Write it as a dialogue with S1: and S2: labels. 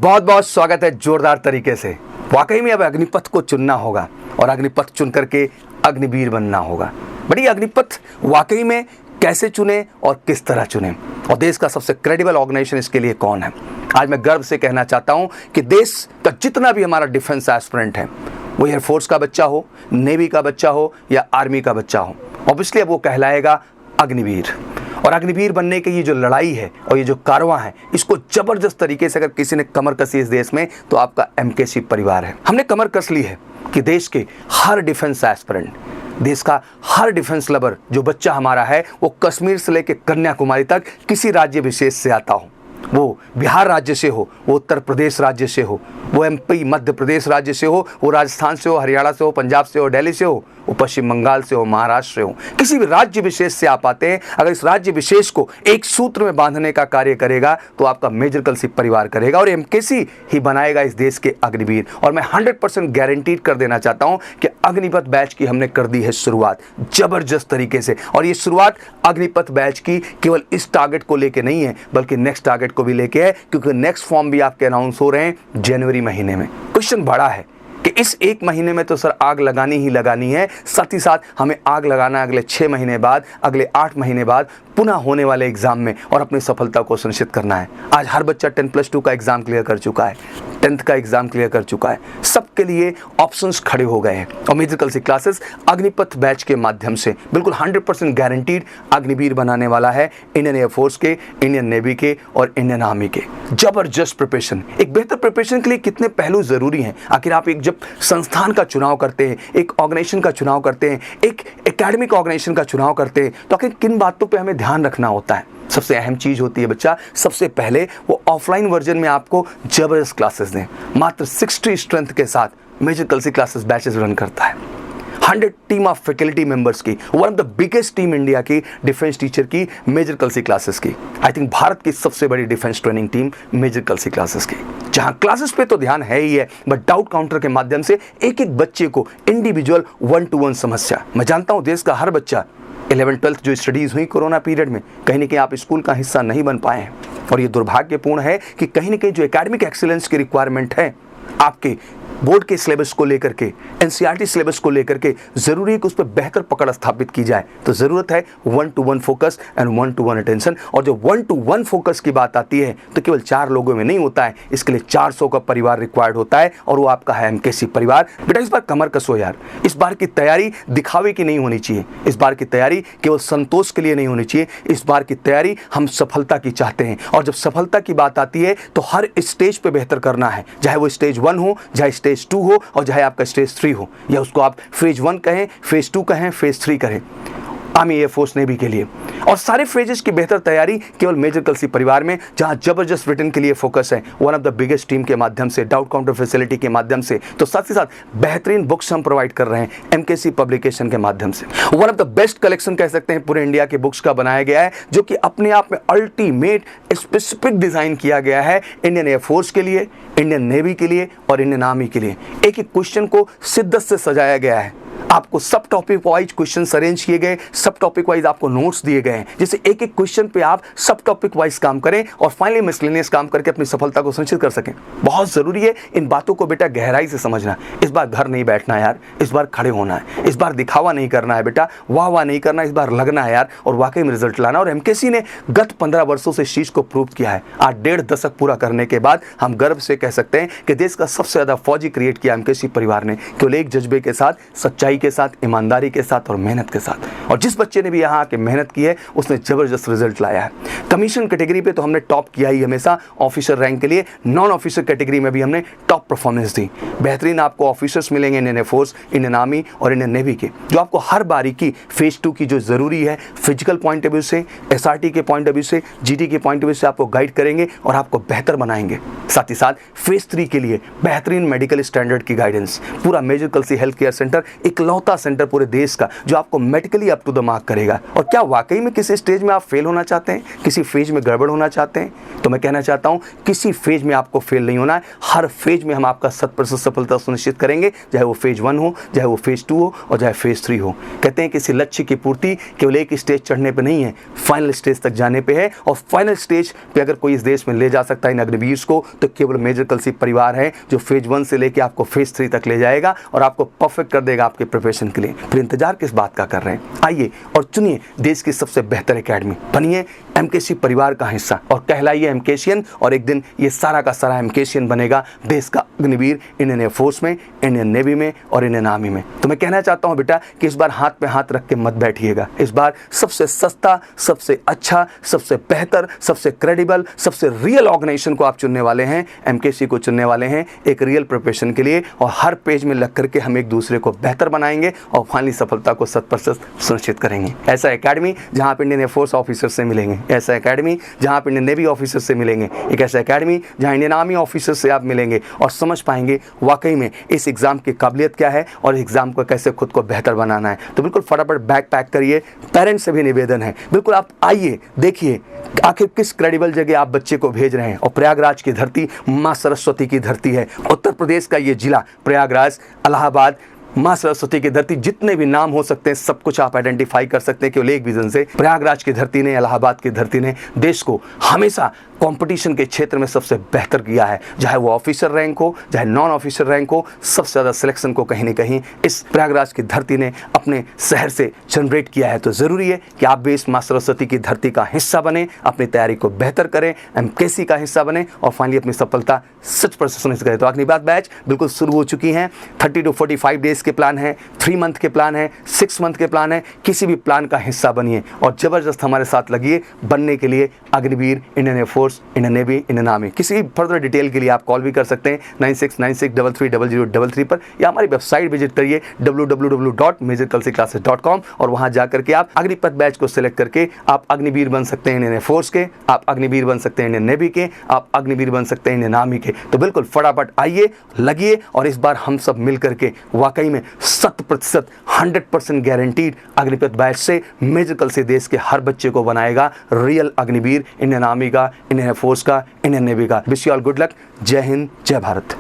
S1: बहुत बहुत स्वागत है जोरदार तरीके से। वाकई में अब अग्निपथ को चुनना होगा और अग्निपथ चुन करके अग्निवीर बनना होगा। बड़ी अग्निपथ वाकई में कैसे चुने और किस तरह चुने, और देश का सबसे क्रेडिबल ऑर्गेनाइजेशन इसके लिए कौन है। आज मैं गर्व से कहना चाहता हूं कि देश का जितना भी हमारा डिफेंस एस्पिरेंट है, वो एयरफोर्स का बच्चा हो, नेवी का बच्चा हो या आर्मी का बच्चा हो, ऑब्वियसली अब वो कहलाएगा अग्निवीर। और अग्निवीर बनने की ये जो लड़ाई है और ये जो कारवां है, इसको जबरदस्त तरीके से अगर किसी ने कमर कसी इस देश में, तो आपका एमकेसी परिवार है। हमने कमर कस ली है कि देश के हर डिफेंस एस्पिरेंट, देश का हर डिफेंस लवर जो बच्चा हमारा है, वो कश्मीर से लेकर कन्याकुमारी तक किसी राज्य विशेष से आता हो, वो बिहार राज्य से हो, वो उत्तर प्रदेश राज्य से हो, वो एमपी मध्य प्रदेश राज्य से हो, वो राजस्थान से हो, हरियाणा से हो, पंजाब से हो, दिल्ली से हो, वो पश्चिम बंगाल से हो, महाराष्ट्र से हो, किसी भी राज्य विशेष से आप आते हैं। अगर इस राज्य विशेष को एक सूत्र में बांधने का कार्य करेगा तो आपका मेजर कलसी परिवार करेगा और एमकेसी ही बनाएगा इस देश के अग्निवीर। और मैं 100% गारंटीड कर देना चाहता हूं कि अग्निपथ बैच की हमने कर दी है शुरुआत जबरदस्त तरीके से। और ये शुरुआत अग्निपथ बैच की केवल इस टारगेट को लेके नहीं है, बल्कि नेक्स्ट टारगेट को भी लेके है, क्योंकि नेक्स्ट फॉर्म भी आपके अनाउंस हो रहे हैं जनवरी महीने में। क्वेश्चन बड़ा है कि इस एक महीने में तो सर आग लगानी ही लगानी है, साथ ही साथ हमें आग लगाना अगले 6 महीने बाद, अगले 8 महीने बाद पुनः होने वाले एग्जाम में, और अपनी सफलता को सुनिश्चित करना है। आज हर बच्चा 10+2 का एग्जाम क्लियर कर चुका है, 10th का एग्जाम क्लियर कर चुका है, सबके लिए ऑप्शंस खड़े हो गए हैं। और major Kalsi classes Agnipath batch के माध्यम से बिल्कुल 100% गारंटीड अग्निवीर बनाने वाला है इंडियन एयरफोर्स के, इंडियन नेवी के और इंडियन आर्मी के। जबरदस्त प्रिपरेशन। एक बेहतर प्रिपरेशन के लिए कितने पहलू जरूरी हैं। आखिर आप एक जब संस्थान का चुनाव करते हैं, एक ऑर्गेनाइजेशन का चुनाव करते हैं, एक एकेडमिक ऑर्गेनाइजेशन का चुनाव करते हैं, तो आखिर किन बातों पे हमें ध्यान रखना होता है। सबसे अहम चीज होती है बच्चा, सबसे पहले वो ऑफलाइन वर्जन में आपको जबरदस्त क्लासेस दें। मात्र 60 स्ट्रेंथ के साथ major Kalsi classes batches run करता है। 100 टीम ऑफ फैकल्टी मेंबर्स की, one of the biggest team India की डिफेंस टीचर की मेजर कलसी क्लासेस की। आई थिंक भारत की सबसे बड़ी defence training team major Kalsi classes की, जहां क्लासेस पे तो ध्यान है ही है, बट डाउट काउंटर के माध्यम से एक एक बच्चे को इंडिविजुअल 1-to-1 समस्या। मैं जानता हूं देश का हर बच्चा 11th-12th जो स्टडीज हुई कोरोना पीरियड में, कहीं ना कहीं आप स्कूल का हिस्सा नहीं बन पाए हैं, और ये दुर्भाग्यपूर्ण है कि कहीं ना कहीं जो एकेडमिक एक्सीलेंस की रिक्वायरमेंट है आपके बोर्ड के सिलेबस को लेकर के, एनसीईआरटी सिलेबस को लेकर के, जरूरी है कि उस पर बेहतर पकड़ स्थापित की जाए। तो जरूरत है 1-to-1 focus and 1-to-1 attention. और जो 1-to-1 फोकस की बात आती है तो केवल 4 लोगों में नहीं होता है, इसके लिए 400 का परिवार रिक्वायर्ड होता है, और वो आपका है एमकेसी परिवार। बेटा इस बार कमर कसो यार, इस बार की तैयारी दिखावे की नहीं होनी चाहिए, इस बार की तैयारी केवल संतोष के लिए नहीं होनी चाहिए, इस बार की तैयारी हम सफलता की चाहते हैं। और जब सफलता की बात आती है तो हर स्टेज पे बेहतर करना है, चाहे वो स्टेज 1 हो, चाहे स्टेज 2 हो, और चाहे आपका स्टेज 3 हो, या उसको आप फेज 1 कहें, फेज 2 कहें, फेज 3 कहें, आर्मी एयरफोर्स नेवी के लिए। और सारे फेजेस की बेहतर तैयारी केवल मेजर कलसी परिवार में, जहां जबरदस्त रिटर्न के लिए फोकस है, one of the biggest team के माध्यम से, डाउट काउंटर फैसिलिटी के माध्यम से, तो साथ ही साथ बेहतरीन बुक्स हम प्रोवाइड कर रहे हैं एमकेसी पब्लिकेशन के माध्यम से। One of the best collection कह सकते हैं पूरे इंडिया के बुक्स का बनाया गया है, जो कि अपने आप में अल्टीमेट स्पेसिफिक डिजाइन किया गया है इंडियन एयरफोर्स के लिए, इंडियन नेवी के लिए और इंडियन आर्मी के लिए। एक एक क्वेश्चन को शिद्दत से सजाया गया है, आपको सब टॉपिक वाइज क्वेश्चन अरेंज किए गए, सब टॉपिक वाइज आपको नोट्स दिए गए हैं, जिससे एक एक क्वेश्चन पे आप सब टॉपिक वाइज काम करें और फाइनली मिसलेनियस काम करके अपनी सफलता को सुनिश्चित कर सकें। बहुत जरूरी है इन बातों को बेटा गहराई से समझना। इस बार घर नहीं बैठना है यार, इस बार खड़े होना है, इस बार दिखावा नहीं करना है बेटा, वाह वाह नहीं करना, इस बार लगना है यार और वाकई में रिजल्ट लाना। और एमकेसी ने गत 15 वर्षों से इस चीज को प्रूव किया है। आज 1.5 दशक पूरा करने के बाद हम गर्व से कह सकते हैं कि देश का सबसे ज्यादा फौजी क्रिएट किया एमकेसी परिवार ने, केवल एक जज्बे के साथ, सच्चाई के साथ, ईमानदारी के साथ और मेहनत के साथ। और जिस बच्चे ने भी यहाँ आके मेहनत की है उसने जबरदस्त रिजल्ट लाया है। कमीशन कैटेगरी पे तो हमने टॉप किया ही हमेशा ऑफिसर रैंक के लिए, नॉन ऑफिसर कैटेगरी में भी हमने टॉप परफॉर्मेंस दी। बेहतरीन आपको ऑफिसर्स मिलेंगे इंडियन एयरफोर्स, इंडियन आर्मी और इंडियन नेवी के, जो आपको हर बारी की फेज 2 की जो जरूरी है फिजिकल पॉइंट ऑफ व्यू से, एसआरटी के पॉइंट ऑफ व्यू से, जीडी के पॉइंट ऑफ व्यू से आपको गाइड करेंगे और आपको बेहतर बनाएंगे। साथ ही साथ फेज 3 के लिए बेहतरीन मेडिकल स्टैंडर्ड की गाइडेंस। पूरा major Kalsi health care centre इकलौता सेंटर पूरे देश का जो आपको medically up to the mark करेगा। और क्या वाकई में किसी स्टेज में आप फेल होना चाहते हैं, किसी फेज में गड़बड़ होना चाहते हैं, तो मैं कहना चाहता हूं किसी फेज में आपको फेल नहीं होना है। हर फेज में हम आपका 100% सफलता सुनिश्चित करेंगे, चाहे वो फेज 1 हो, चाहे वो फेज 2 हो और चाहे फेज 3 हो। कहते हैं किसी लक्ष्य की पूर्ति केवल एक स्टेज चढ़ने पर नहीं है, फाइनल स्टेज तक जाने पर है। और फाइनल स्टेज पर अगर कोई इस देश में ले जा सकता है इन अग्निवीर को, तो केवल मेजर कलसी परिवार है जो फेज 1 से लेकर आपको फेज 3 तक ले जाएगा और आपको परफेक्ट कर देगा आपके प्रिपरेशन के लिए। फिर इंतजार किस बात का कर रहे हैं, आइए और चुनिए देश की सबसे बेहतर एकेडमी, बनिए एमकेसी परिवार का हिस्सा और कहलाइए एमकेशियन, और एक दिन ये सारा का सारा एमकेशियन बनेगा देश का अग्निवीर इंडियन एयरफोर्स में, इंडियन नेवी में और इंडियन आर्मी में। तो मैं कहना चाहता हूं बेटा कि इस बार हाथ पे हाथ रख के मत बैठिएगा। इस बार सबसे सस्ता, सबसे अच्छा, सबसे बेहतर, सबसे क्रेडिबल, सबसे रियल ऑर्गेनाइजेशन को आप चुनने वाले हैं, एमकेसी को चुनने वाले हैं एक रियल प्रिपरेशन के लिए, और हर पेज में लग करके हम एक दूसरे को बेहतर बनाएंगे और फाइनली सफलता को 100% सुनिश्चित करेंगे। ऐसा एकेडमी जहां आप इंडियन एयरफोर्स ऑफिसर से मिलेंगे, ऐसा एकेडमी जहां आप इंडियन नेवी ऑफिसर से मिलेंगे, एक ऐसा एकेडमी जहां इंडियन आर्मी ऑफिसर से आप मिलेंगे और समझ पाएंगे वाकई में इस एग्जाम की काबिलियत क्या है और एग्जाम को कैसे खुद को बेहतर बनाना है। तो बिल्कुल फटाफट बैग पैक करिए। पेरेंट्स से भी निवेदन है, बिल्कुल आप आइए, देखिए आखिर किस क्रेडिबल जगह आप बच्चे को भेज रहे हैं। और प्रयागराज की धरती मां सरस्वती की धरती है। उत्तर प्रदेश का ये जिला प्रयागराज, इलाहाबाद, मां सरस्वती की धरती, जितने भी नाम हो सकते हैं सब कुछ आप आइडेंटिफाई कर सकते हैं केवल एक विजन से। प्रयागराज की धरती ने, इलाहाबाद की धरती ने देश को हमेशा कंपटीशन के क्षेत्र में सबसे बेहतर किया है, चाहे वो ऑफिसर रैंक हो चाहे नॉन ऑफिसर रैंक हो, सबसे ज़्यादा सिलेक्शन को कहीं न कहीं इस प्रयागराज की धरती ने अपने शहर से जनरेट किया है। तो ज़रूरी है कि आप भी इस मां सरस्वती की धरती का हिस्सा बने, अपनी तैयारी को बेहतर करें, एमकेसी का हिस्सा बने और फाइनली अपनी सफलता 100% सुनिश्चित करें। तो अग्निबाद बैच बिल्कुल शुरू हो चुकी हैं। 30 to 45 डेज के प्लान है, 3 मंथ के प्लान है, 6 मंथ के प्लान है, किसी भी प्लान का हिस्सा बनिए और ज़बरदस्त हमारे साथ लगिए बनने के लिए Agniveer, Indian air force, Indian navy, Indian army. किसी भी फर्दर डिटेल के लिए आप कॉल भी कर सकते हैं 9696330000 पर, या हमारी वेबसाइट विजिट करिए www.majorkalsiclasses.com और वहां जाकर के आप अग्निपथ बैच को सिलेक्ट करके आप अग्निवीर बन सकते हैं इंडियन एयरफोर्स के, आप अग्निवीर बन सकते हैं इंडियन नेवी के, आप अग्निवीर बन सकते हैं इंडियन आर्मी के। तो बिल्कुल फटाफट आइए, लगिए और इस बार हम सब मिल करके वाकई में 100% 100% गारंटीड अग्निपथ बैच से मेजर कल से देश के हर बच्चे को बनाएगा रियल अग्निवीर, इंडियन आर्मी का, इंडियन एयरफोर्स का, इंडियन नेवी का। Wish you all good luck. जय हिंद, जय भारत।